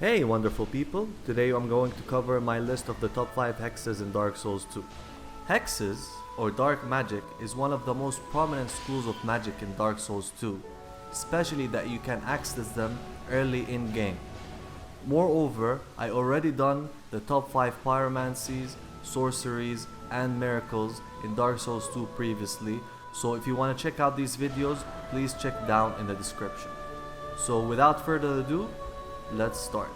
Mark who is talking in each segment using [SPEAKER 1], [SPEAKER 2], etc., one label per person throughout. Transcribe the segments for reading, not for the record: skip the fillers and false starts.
[SPEAKER 1] Hey wonderful people, today I'm going to cover my list of the top 5 hexes in Dark Souls 2. Hexes, or dark magic, is one of the most prominent schools of magic in Dark Souls 2, especially that you can access them early in game. Moreover, I already done the top 5 pyromancies, sorceries and miracles in Dark Souls 2 previously, so if you want to check out these videos, please check down in the description. So without further ado, let's start.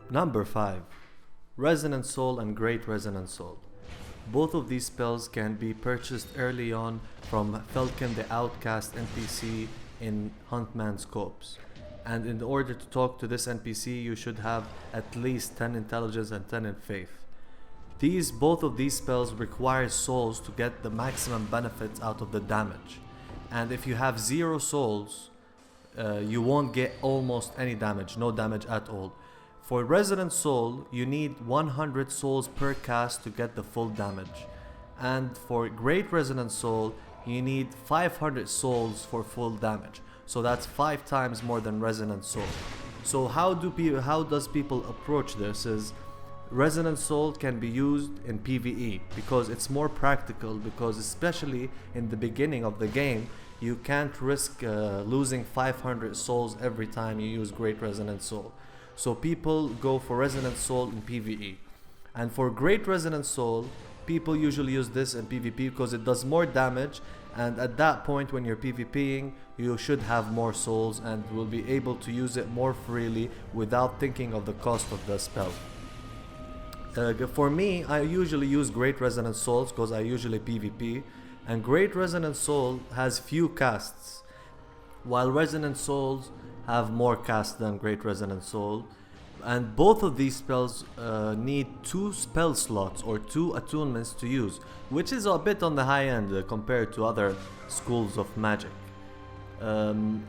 [SPEAKER 1] Number 5. Resonant Soul and Great Resonant Soul. Both of these spells can be purchased early on from Falcon the Outcast NPC in Huntman's Copse. And in order to talk to this NPC, you should have at least 10 intelligence and 10 in faith. Both of these spells require souls to get the maximum benefits out of the damage. And if you have 0 souls, you won't get almost any damage, no damage at all. For Resonant Soul, you need 100 souls per cast to get the full damage. And for Great Resonant Soul, you need 500 souls for full damage. So that's 5 times more than Resonant Soul. So how does people approach this is, Resonant Soul can be used in PvE because it's more practical, because especially in the beginning of the game you can't risk losing 500 souls every time you use Great Resonant Soul. So people go for Resonant Soul in PvE. And for Great Resonant Soul, people usually use this in PvP because it does more damage, and at that point when you're PvPing you should have more souls and will be able to use it more freely without thinking of the cost of the spell. For me, I usually use Great Resonant Souls because I usually PvP, and Great Resonant Soul has few casts, while Resonant Souls have more casts than Great Resonant Soul. And both of these spells need 2 spell slots or 2 attunements to use, which is a bit on the high end compared to other schools of magic.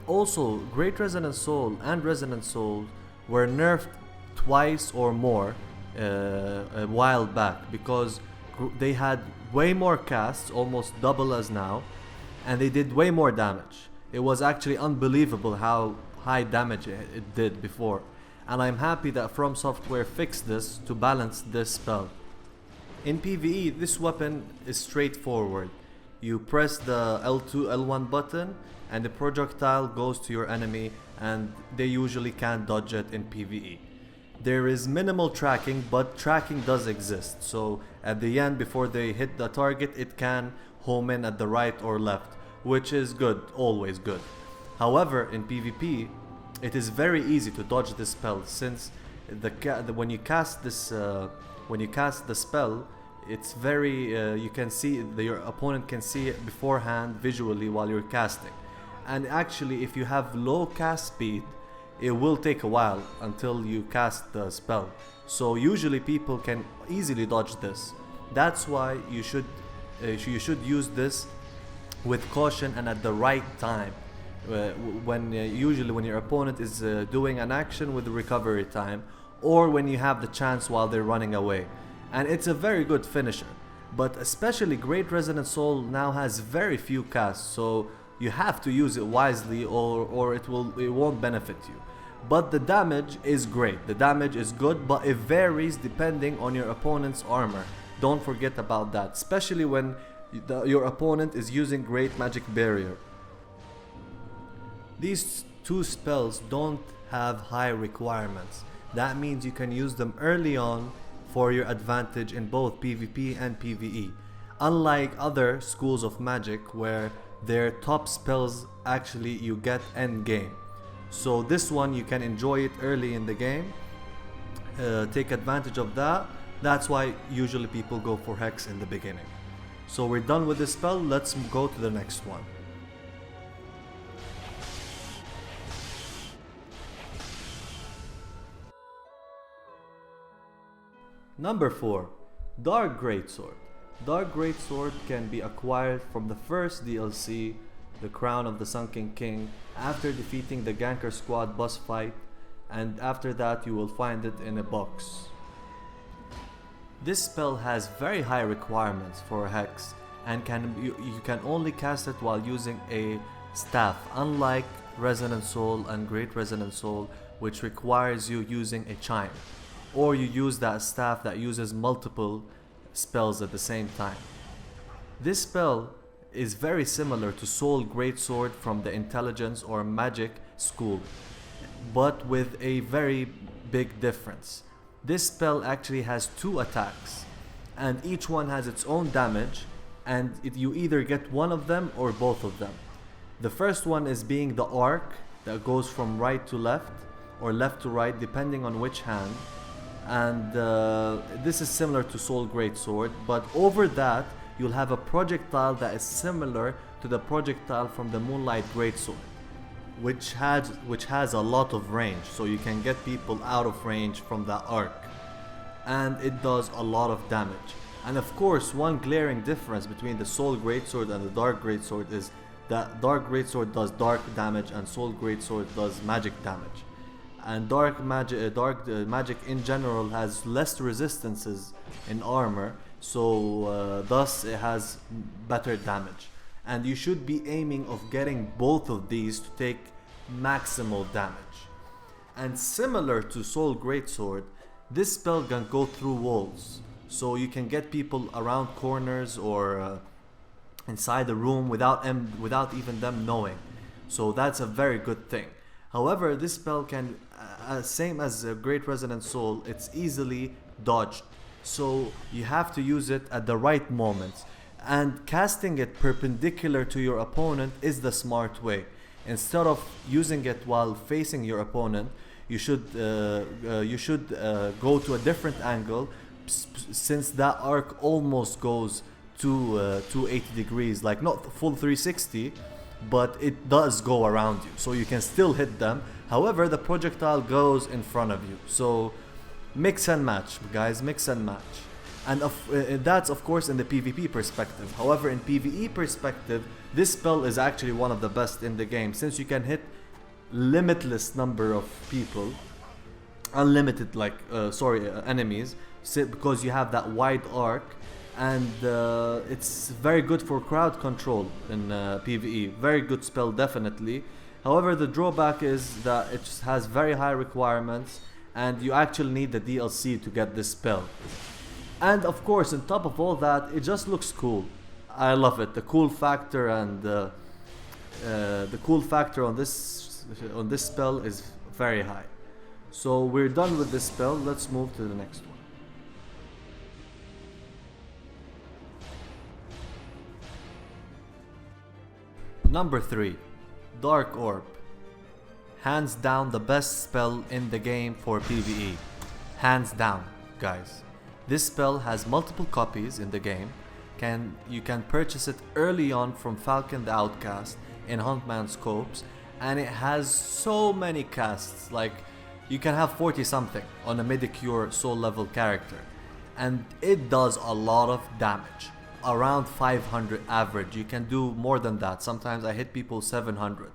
[SPEAKER 1] Also, Great Resonant Soul and Resonant Soul were nerfed twice or more a while back because they had way more casts, almost double as now, and they did way more damage. It was actually unbelievable how high damage it did before, and I'm happy that From Software fixed this to balance this spell. In PvE, this weapon is straightforward. You press the L2, L1 button and the projectile goes to your enemy, and they usually can't dodge it in PvE. There is minimal tracking, but tracking does exist, so at the end before they hit the target it can home in at the right or left, which is good, always good. However, in PvP it is very easy to dodge this spell, since when you cast the spell, it's very you can see your opponent can see it beforehand visually while you're casting. And actually if you have low cast speed, it will take a while until you cast the spell, so usually people can easily dodge this. That's why you should use this with caution and at the right time, usually when your opponent is doing an action with the recovery time, or when you have the chance while they're running away. And it's a very good finisher, but especially Great Resonant Soul now has very few casts, so you have to use it wisely or it won't benefit you. But the damage is great, the damage is good, but it varies depending on your opponent's armor. Don't forget about that, especially when your opponent is using Great Magic Barrier. These 2 spells don't have high requirements. That means you can use them early on for your advantage in both PvP and PvE. Unlike other schools of magic where their top spells actually you get end game. So this one you can enjoy it early in the game, take advantage of that. That's why usually people go for Hex in the beginning. So we're done with this spell, let's go to the next one. Number 4. Dark Greatsword. Dark Greatsword can be acquired from the first DLC, The Crown of the Sunken King, after defeating the Ganker Squad boss fight, and after that you will find it in a box. This spell has very high requirements for a Hex, and you can only cast it while using a staff, unlike Resonant Soul and Great Resonant Soul, which requires you using a chime, or you use that staff that uses multiple spells at the same time. This spell is very similar to Soul Greatsword from the Intelligence or Magic school, but with a very big difference. This spell actually has 2 attacks, and each one has its own damage, and you either get one of them or both of them. The first one is being the arc that goes from right to left or left to right depending on which hand, and this is similar to Soul Greatsword, but over that you'll have a projectile that is similar to the projectile from the Moonlight Greatsword, which has a lot of range, so you can get people out of range from that arc, and it does a lot of damage. And of course, one glaring difference between the Soul Greatsword and the Dark Greatsword is that Dark Greatsword does dark damage and Soul Greatsword does magic damage. And dark magic in general has less resistances in armor, so thus it has better damage. And you should be aiming of getting both of these to take maximal damage. And similar to Soul Greatsword, this spell can go through walls, so you can get people around corners or inside the room without even them knowing. So that's a very good thing. However, this spell can, same as Great Resonant Soul, it's easily dodged. So you have to use it at the right moments. And casting it perpendicular to your opponent is the smart way. Instead of using it while facing your opponent, you should go to a different angle, since that arc almost goes to 280 degrees, like not full 360, but it does go around you, so you can still hit them. However, the projectile goes in front of you, so mix and match, guys, mix and match. And that's of course in the PvP perspective. However, in PvE perspective, this spell is actually one of the best in the game, since you can hit limitless number of people, unlimited enemies, because you have that wide arc. And it's very good for crowd control in PvE. Very good spell, definitely. However, the drawback is that it just has very high requirements, and you actually need the DLC to get this spell. And of course, on top of all that, it just looks cool. I love it. The cool factor and the cool factor on this spell is very high. So we're done with this spell. Let's move to the next one. Number 3, Dark Orb. Hands down the best spell in the game for PvE. Hands down, guys. This spell has multiple copies in the game. You can purchase it early on from Falcon the Outcast in Huntman Scopes, and it has so many casts, like you can have 40 something on a Medicure soul level character, and it does a lot of damage. Around 500 average. You can do more than that. Sometimes I hit people 700.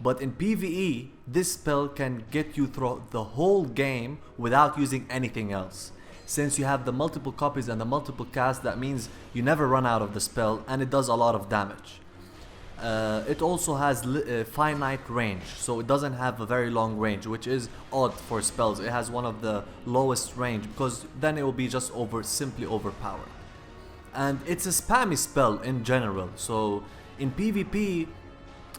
[SPEAKER 1] But in PvE, this spell can get you through the whole game without using anything else. Since you have the multiple copies and the multiple casts, that means you never run out of the spell, and it does a lot of damage. It also has finite range, so it doesn't have a very long range, which is odd for spells. It has one of the lowest range, because then it will be just simply overpowered. And it's a spammy spell in general, so in PvP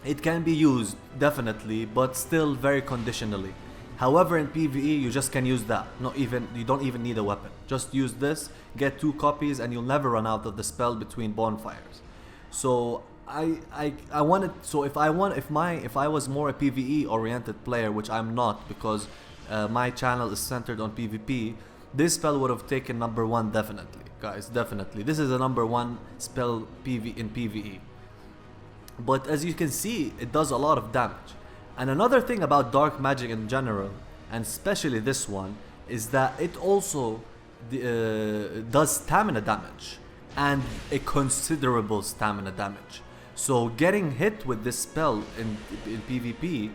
[SPEAKER 1] it can be used definitely, but still very conditionally. However, in PvE you just can use that. You don't even need a weapon. Just use this, get 2 copies, and you'll never run out of the spell between bonfires. So if I was more a PvE oriented player, which I'm not, because my channel is centered on PvP, this spell would have taken number 1 definitely. Guys, definitely. This is a number 1 spell in PvE. But as you can see, it does a lot of damage. And another thing about dark magic in general, and especially this one, is that it also does stamina damage, and a considerable stamina damage. So getting hit with this spell in PvP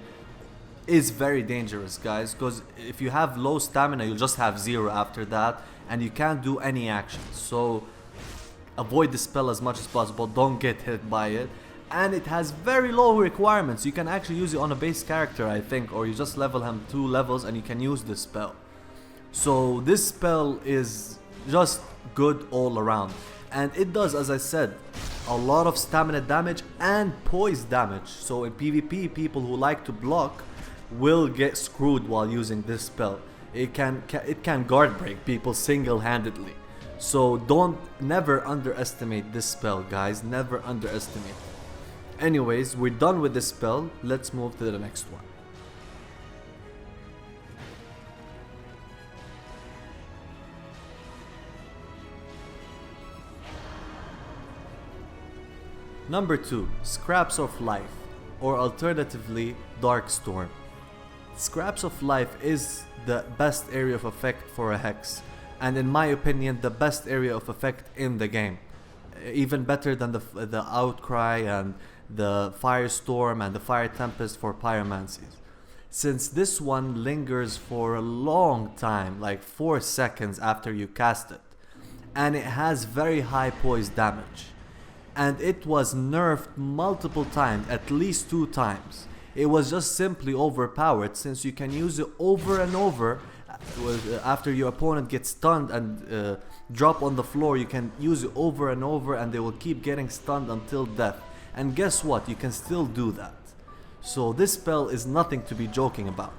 [SPEAKER 1] is very dangerous, guys, because if you have low stamina, you'll just have 0 after that, and you can't do any actions. So avoid the spell as much as possible, don't get hit by it. And it has very low requirements. You can actually use it on a base character, I think, or you just level him 2 levels and you can use this spell. So this spell is just good all around. And it does, as I said, a lot of stamina damage and poise damage. So in PvP, people who like to block will get screwed while using this spell. It can guard break people single-handedly. So never underestimate this spell, guys. Never underestimate. Anyways, we're done with this spell. Let's move to the next one. Number 2, Scraps of Life, or alternatively, Dark Storm. Scraps of Life is the best area of effect for a Hex, and in my opinion, the best area of effect in the game. Even better than the Outcry and the Firestorm and the Fire Tempest for pyromancies. Since this one lingers for a long time, like 4 seconds after you cast it, and it has very high poise damage. And it was nerfed multiple times, at least 2 times. It was just simply overpowered, since you can use it over and over. After your opponent gets stunned and drop on the floor, you can use it over and over and they will keep getting stunned until death. And guess what? You can still do that. So this spell is nothing to be joking about.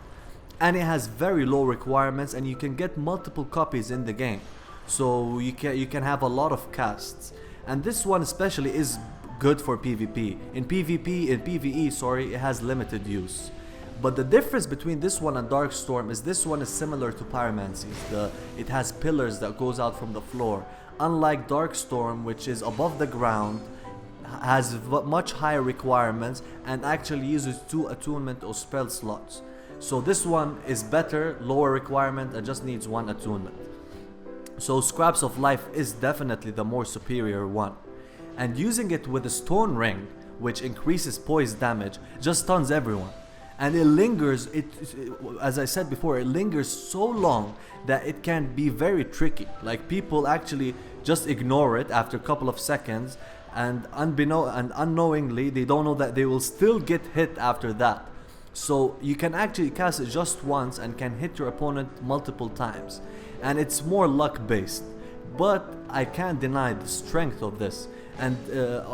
[SPEAKER 1] And it has very low requirements and you can get multiple copies in the game. So you can have a lot of casts. And this one especially is good for PvP. In PvE, sorry, it has limited use. But the difference between this one and Dark Storm is this one is similar to pyromancies. It has pillars that goes out from the floor. Unlike Dark Storm, which is above the ground, has much higher requirements and actually uses 2 attunement or spell slots. So this one is better, lower requirement, and just needs 1 attunement. So Scraps of Life is definitely the more superior one. And using it with a Stone Ring, which increases poise damage, just stuns everyone. And it lingers, as I said before, it lingers so long that it can be very tricky. Like people actually just ignore it after a couple of seconds, and unknowingly they don't know that they will still get hit after that. So you can actually cast it just once and can hit your opponent multiple times. And it's more luck based, but I can't deny the strength of this. And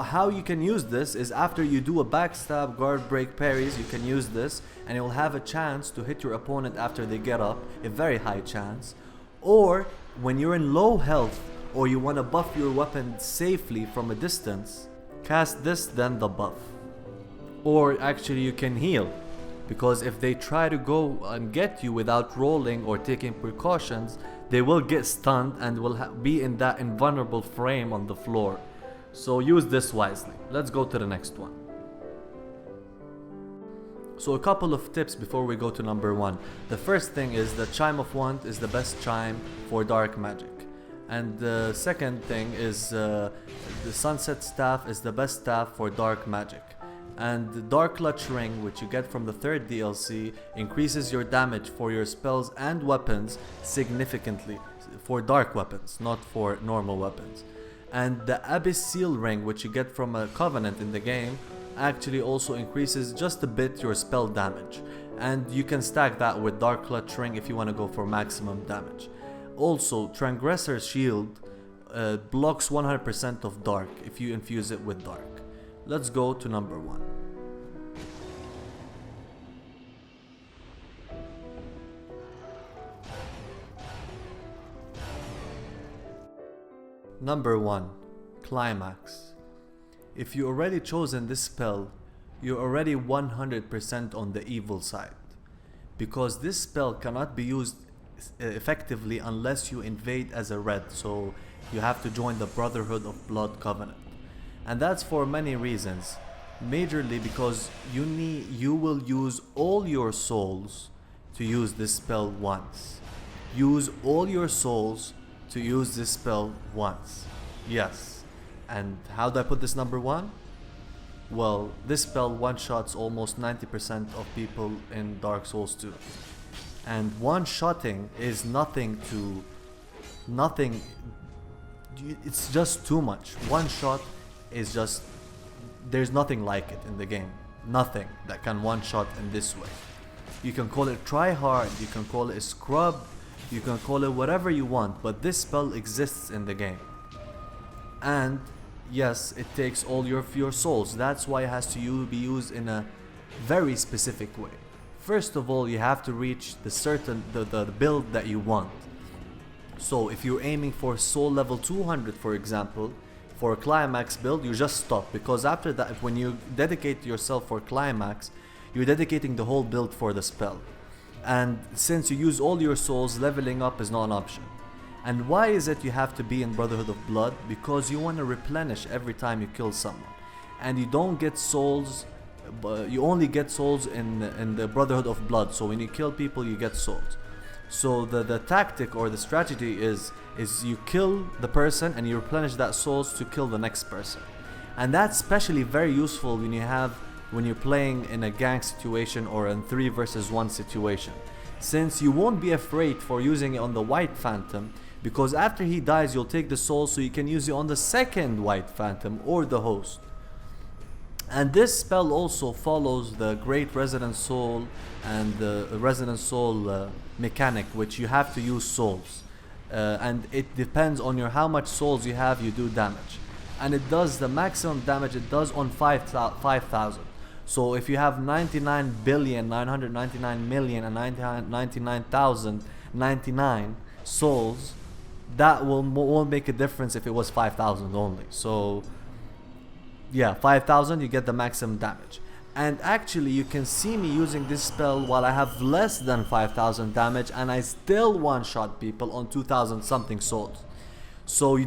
[SPEAKER 1] how you can use this is after you do a backstab, guard break, parries, you can use this and you'll have a chance to hit your opponent after they get up, a very high chance. Or when you're in low health or you want to buff your weapon safely from a distance, cast this, then the buff. Or actually you can heal, because if they try to go and get you without rolling or taking precautions, they will get stunned and will be in that invulnerable frame on the floor. So use this wisely. Let's go to the next one. So a couple of tips before we go to number 1. The first thing is the Chime of Wand is the best chime for dark magic. And the second thing is the Sunset Staff is the best staff for dark magic. And the Dark Clutch Ring, which you get from the 3rd DLC, increases your damage for your spells and weapons significantly. For dark weapons, not for normal weapons. And the Abyss Seal Ring, which you get from a Covenant in the game, actually also increases just a bit your spell damage. And you can stack that with Dark Clutch Ring if you want to go for maximum damage. Also, Transgressor's Shield blocks 100% of dark if you infuse it with dark. Let's go to number 1. Number 1, Climax. If you already chosen this spell, you're already 100% on the evil side, because this spell cannot be used effectively unless you invade as a red, so you have to join the Brotherhood of Blood Covenant. And that's for many reasons, majorly because you will use all your souls to use this spell once. Use all your souls to use this spell once. Yes. And how do I put this number 1? Well, this spell one-shots almost 90% of people in Dark Souls 2. And one-shotting is nothing it's just too much. One shot is just, there's nothing like it in the game. Nothing that can one shot in this way. You can call it try hard, you can call it a scrub, you can call it whatever you want, but this spell exists in the game. And yes, it takes all your souls. That's why it has to be used in a very specific way. First of all, you have to reach the build that you want. So if you're aiming for soul level 200, for example, for a climax build, you just stop, because after that, when you dedicate yourself for climax, you're dedicating the whole build for the spell. And since you use all your souls, leveling up is not an option. And why is it you have to be in Brotherhood of Blood? Because you want to replenish every time you kill someone. And you don't get souls, you only get souls in the Brotherhood of Blood. So when you kill people, you get souls. So the tactic or the strategy is you kill the person and you replenish that souls to kill the next person. And that's especially very useful when you're playing in a gang situation or in 3 versus 1 situation. Since you won't be afraid for using it on the White Phantom, because after he dies you'll take the soul, so you can use it on the second White Phantom or the host. And this spell also follows the Great Resonant Soul and the Resonant Soul mechanic, which you have to use souls. And it depends on how much souls you have, you do damage. And it does the maximum damage it does on 5,000. So if you have 99,999,099,099 souls, that won't make a difference if it was 5,000 only. So yeah, 5,000 you get the maximum damage. And actually you can see me using this spell while I have less than 5,000 damage, and I still one-shot people on 2,000 something souls. So you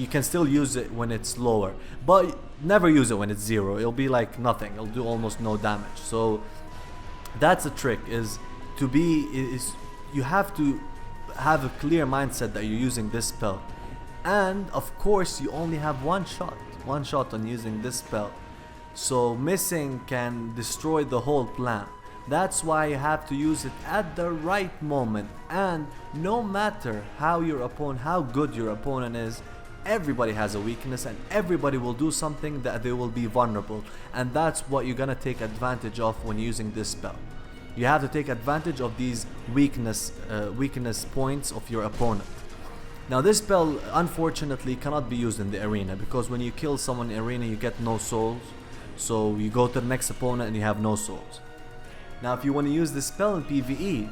[SPEAKER 1] can still use it when it's lower, but never use it when it's 0. It'll be like nothing, it'll do almost no damage. So that's a trick, you have to have a clear mindset that you're using this spell. And of course you only have one shot on using this spell, so missing can destroy the whole plan. That's why you have to use it at the right moment. And no matter how good your opponent is, everybody has a weakness and everybody will do something that they will be vulnerable, and that's what you're gonna take advantage of when using this spell. You have to take advantage of these weakness points of your opponent. Now this spell unfortunately cannot be used in the arena, because when you kill someone in the arena you get no souls, so you go to the next opponent and you have no souls. Now if you want to use this spell in PvE,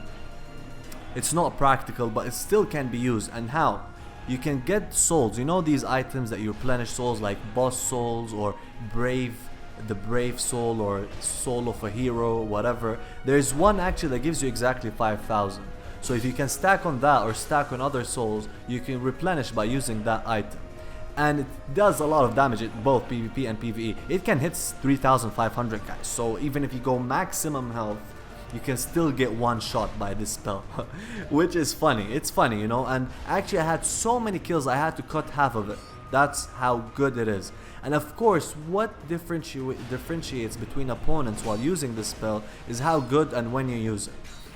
[SPEAKER 1] it's not practical, but it still can be used. And how? You can get souls, you know these items that you replenish souls, like boss souls or the brave soul or soul of a hero, whatever. There's one actually that gives you exactly 5,000. So if you can stack on that or stack on other souls, you can replenish by using that item. And it does a lot of damage in both PvP and PvE. It can hit 3,500 guys. So even if you go maximum health, you can still get one shot by this spell. Which is funny. It's funny, you know. And actually I had so many kills I had to cut half of it. That's how good it is. And of course, what differentiates between opponents while using this spell is how good and when you use it.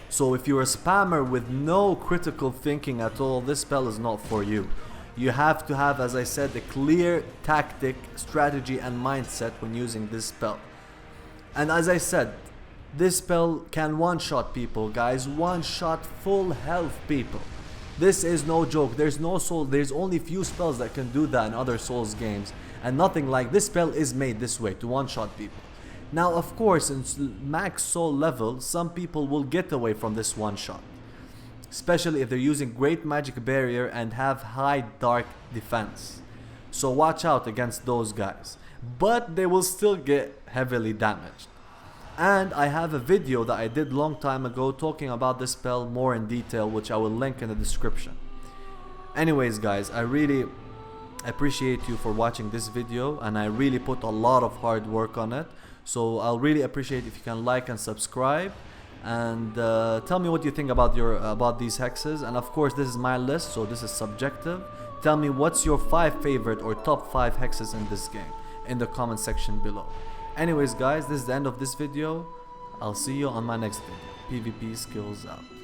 [SPEAKER 1] So if you're a spammer with no critical thinking at all, this spell is not for you. You have to have, as I said, a clear tactic, strategy and mindset when using this spell. And as I said, this spell can one-shot people, guys. One-shot full health people. This is no joke. There's no soul. There's only few spells that can do that in other Souls games. And nothing like this spell is made this way, to one-shot people. Now, of course, in max soul level, some people will get away from this one-shot. Especially if they're using Great Magic Barrier and have high dark defense. So watch out against those guys. But they will still get heavily damaged. And I have a video that I did long time ago talking about this spell more in detail, which I will link in the description. Anyways guys, I really appreciate you for watching this video, and I really put a lot of hard work on it. So I'll really appreciate if you can like and subscribe, and tell me what you think about these hexes. And of course this is my list, so this is subjective. Tell me what's your 5 favorite or top 5 hexes in this game in the comment section below. Anyways guys, this is the end of this video. I'll see you on my next video. PvPSkillz out.